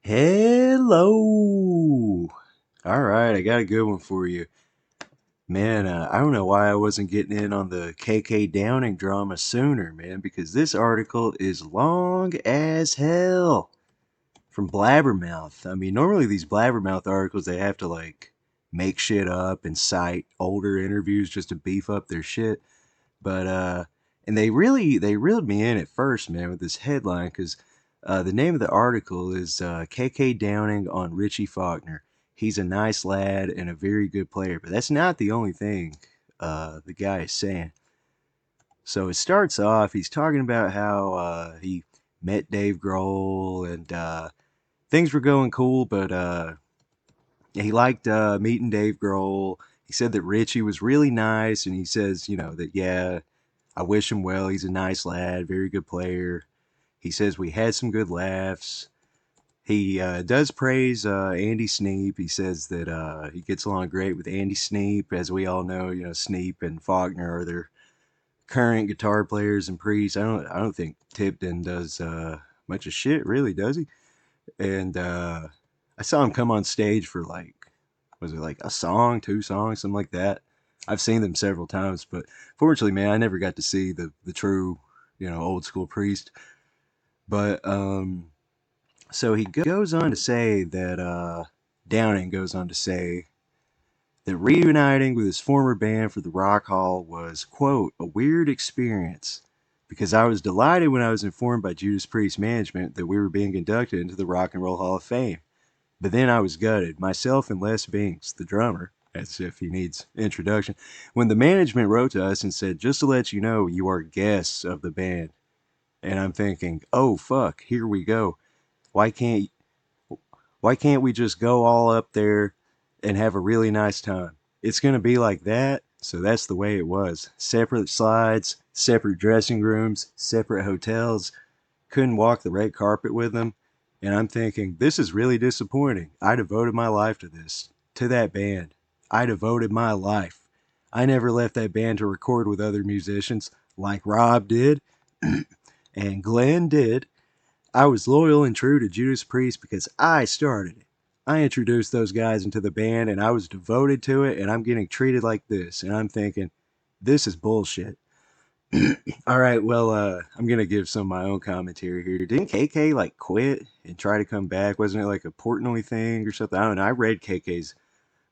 Hello. All right, I got a good one for you. Man, I don't know why I wasn't getting in on the KK Downing drama sooner, man, because this article is long as hell from Blabbermouth. I mean, normally these Blabbermouth articles, they have to like make shit up and cite older interviews just to beef up their shit. But and they reeled me in at first, man, with this headline because the name of the article is KK Downing on Richie Faulkner. He's a nice lad and a very good player, but that's not the only thing the guy is saying. So it starts off, he's talking about how he met Dave Grohl and things were going cool, but he liked meeting Dave Grohl. He said that Richie was really nice, and he says, that yeah, I wish him well. He's a nice lad, very good player. He says we had some good laughs. He does praise Andy Sneap. He says that he gets along great with Andy Sneap. As we all know, Sneap and Faulkner are their current guitar players and priests. I don't think Tipton does much of shit, really, does he? And I saw him come on stage for like, was it like a song, two songs, something like that. I've seen them several times, but fortunately, man, I never got to see the true, old school priest. But so he goes on to say that Downing goes on to say that reuniting with his former band for the Rock Hall was, quote, a weird experience because I was delighted when I was informed by Judas Priest management that we were being inducted into the Rock and Roll Hall of Fame. But then I was gutted, myself and Les Binks, the drummer, as if he needs introduction, when the management wrote to us and said, just to let you know, you are guests of the band. And I'm thinking, oh fuck, here we go. Why can't why can't we just go all up there and have a really nice time? It's gonna be like that, so that's the way it was. Separate slides, separate dressing rooms, separate hotels. Couldn't walk the red carpet with them. And I'm thinking, this is really disappointing. I devoted my life to this, to that band. I devoted my life. I never left that band to record with other musicians like Rob did and Glenn did. I was loyal and true to Judas Priest because I started it. I introduced those guys into the band and I was devoted to it, and I'm getting treated like this. And I'm thinking, this is bullshit. All right, well, I'm gonna give some of my own commentary here. Didn't KK like quit and try to come back? Wasn't it like a Portnoy thing or something? I don't know. I read KK's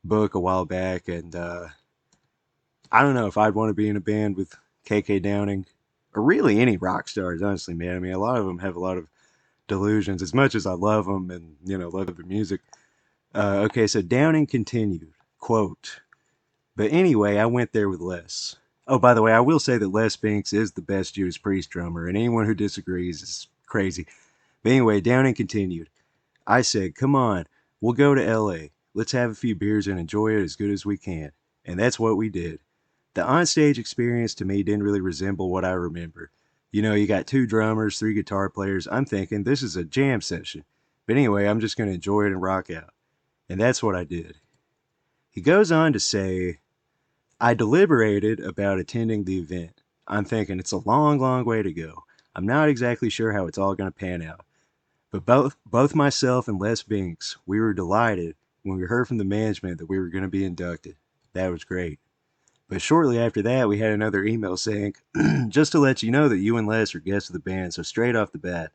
book a while back, and I don't know if I'd want to be in a band with KK Downing or really any rock stars. Honestly, man. I mean, a lot of them have a lot of delusions. As much as I love them and love their music. Okay, so Downing continued, quote, but anyway, I went there with Les. Oh, by the way, I will say that Les Binks is the best Judas Priest drummer, and anyone who disagrees is crazy. But anyway, Downing continued. I said, come on, we'll go to LA. Let's have a few beers and enjoy it as good as we can. And that's what we did. The onstage experience to me didn't really resemble what I remember. You got two drummers, three guitar players. I'm thinking this is a jam session. But anyway, I'm just going to enjoy it and rock out. And that's what I did. He goes on to say, I deliberated about attending the event. I'm thinking it's a long, long way to go. I'm not exactly sure how it's all going to pan out. But both myself and Les Binks, we were delighted when we heard from the management that we were going to be inducted. That was great. But shortly after that, we had another email saying, just to let you know that you and Les are guests of the band, so straight off the bat,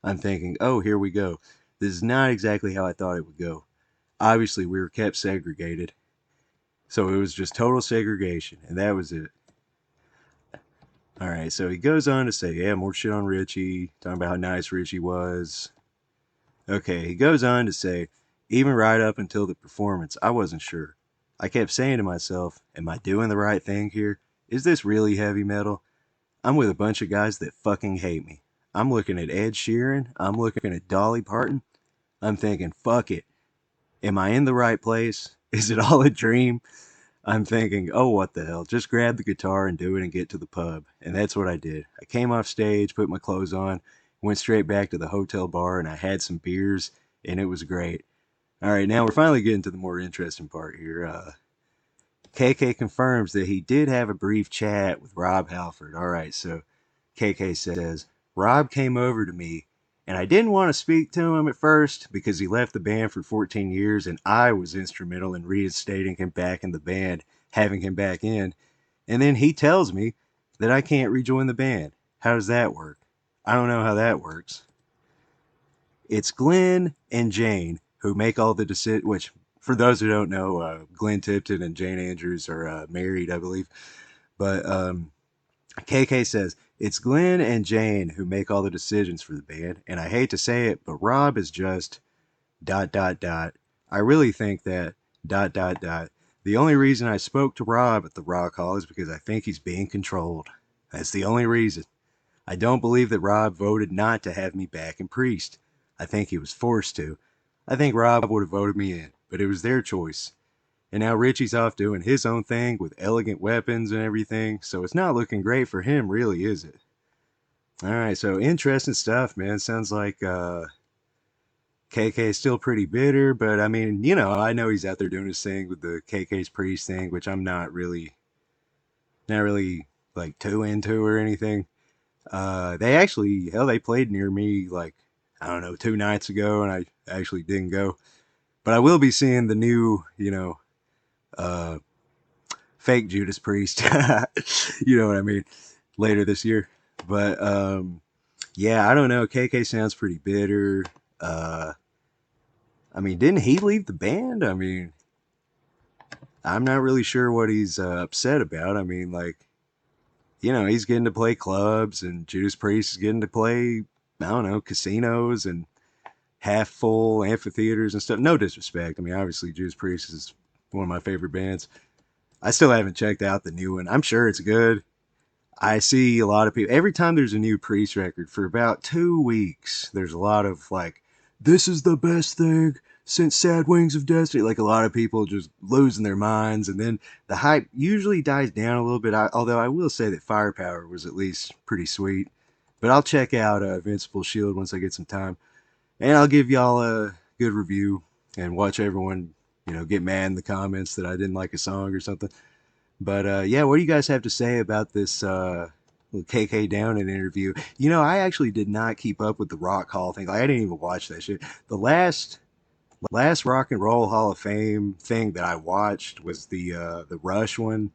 I'm thinking, oh, here we go. This is not exactly how I thought it would go. Obviously, we were kept segregated. So it was just total segregation, and that was it. All right, so he goes on to say, yeah, more shit on Richie, talking about how nice Richie was. Okay, he goes on to say, even right up until the performance, I wasn't sure. I kept saying to myself, am I doing the right thing here? Is this really heavy metal? I'm with a bunch of guys that fucking hate me. I'm looking at Ed Sheeran. I'm looking at Dolly Parton. I'm thinking, fuck it. Am I in the right place? Is it all a dream? I'm thinking, oh, what the hell? Just grab the guitar and do it and get to the pub. And that's what I did. I came off stage, put my clothes on, went straight back to the hotel bar, and I had some beers, and it was great. All right, now we're finally getting to the more interesting part here. KK confirms that he did have a brief chat with Rob Halford. All right, so KK says, Rob came over to me And I didn't want to speak to him at first because he left the band for 14 years and I was instrumental in reinstating him back in the band, having him back in. And then he tells me that I can't rejoin the band. How does that work? I don't know how that works. It's Glenn and Jane who make all the decisions, which, for those who don't know, Glenn Tipton and Jane Andrews are married, I believe. But KK says, it's Glenn and Jane who make all the decisions for the band. And I hate to say it, but Rob is just dot, dot, dot. I really think that dot, dot, dot. The only reason I spoke to Rob at the Rock Hall is because I think he's being controlled. That's the only reason. I don't believe that Rob voted not to have me back in Priest. I think he was forced to. I think Rob would have voted me in, but it was their choice. And now Richie's off doing his own thing with elegant weapons and everything, so it's not looking great for him, really, is it? Alright, so interesting stuff, man. Sounds like KK is still pretty bitter, but I mean, I know he's out there doing his thing with the KK's Priest thing, which I'm not really like too into or anything. They actually, hell, they played near me like, I don't know, 2 nights ago, and I actually didn't go. But I will be seeing the new, uh, fake Judas Priest. You know what I mean? Later this year. But yeah, I don't know. KK sounds pretty bitter. Uh, I mean, didn't he leave the band? I mean, I'm not really sure what he's upset about. I mean, like, he's getting to play clubs, and Judas Priest is getting to play, I don't know, casinos and half full amphitheaters and stuff. No disrespect. I mean, obviously, Judas Priest is one of my favorite bands. I still haven't checked out the new one. I'm sure it's good. I see a lot of people every time there's a new Priest record for about 2 weeks. There's a lot of like, this is the best thing since Sad Wings of Destiny. Like a lot of people just losing their minds, and then the hype usually dies down a little bit. Although I will say that Firepower was at least pretty sweet. But I'll check out Invincible Shield once I get some time, and I'll give y'all a good review and watch everyone get mad in the comments that I didn't like a song or something. But yeah, what do you guys have to say about this KK Downing interview? I actually did not keep up with the Rock Hall thing. Like, I didn't even watch that shit. The last Rock and Roll Hall of Fame thing that I watched was the Rush one,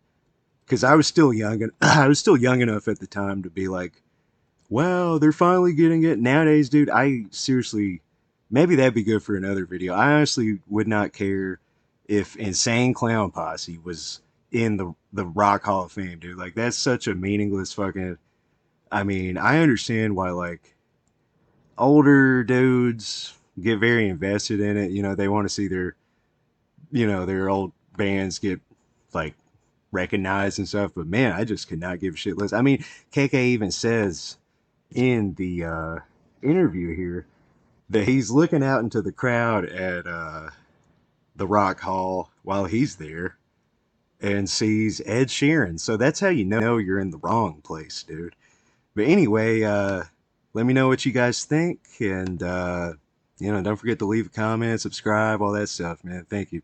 because I was still young and I was still young enough at the time to be like, wow, they're finally getting it. Nowadays, dude, I seriously, maybe that'd be good for another video. I honestly would not care if Insane Clown Posse was in the Rock Hall of Fame, dude. Like, that's such a meaningless fucking. I mean, I understand why like older dudes get very invested in it. They want to see their old bands get like recognized and stuff. But man, I just could not give a shit less. I mean, KK even says in the interview here that he's looking out into the crowd at the Rock Hall while he's there and sees Ed Sheeran. So that's how you know you're in the wrong place, dude. But anyway, let me know what you guys think, and don't forget to leave a comment, subscribe, all that stuff, man. Thank you.